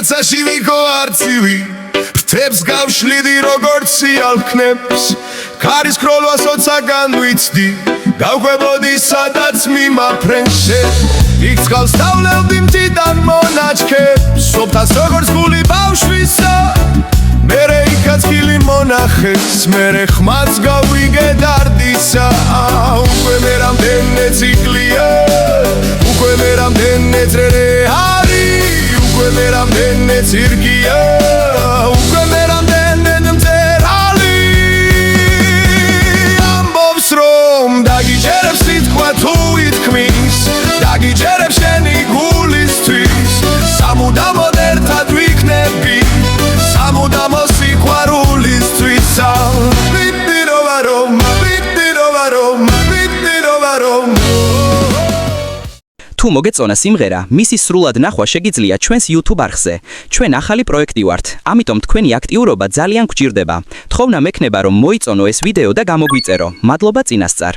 კაცაში ვიქო არცივი ფრთებს გავშლიდი როგორც სიალქნებს ქარის ქროლვას ოცა განვიცდი გავყვებოდი სადაც მიმაფრენშე იქ წყალს თავლევდი მთიდან მონაჩქებს სოფთას როგორც გული ბავშვისა მერე იქაც ხილი მონახეს მერე ხმაც გავიგე დარდისა უკვე მე რამდენე ციკლია უკვე მე რამდენე წრე არის უკვე მე რამდენე ცირკია უკვე მე რამდენე მწერალი ამბობს რომ დაგიჯერებს სიტყვა თუ ითქმის დაგიჯერებს შენი გულისთვის სამუდამოდ ერთად ვიქნები სამუდამო სიყვარულისთვისა თუ მოგეწონა სიმღერა, მისი სრულად ნახვა შეგიძლია ჩვენს YouTube არხზე. ჩვენ ახალი პროექტი ვართ, ამიტომ თქვენი აქტიურობა ძალიან გვჭირდება. თხოვნა მექნება რომ მოიწონო ეს ვიდეო და გამოგვიწერო. მადლობა წინასწარ.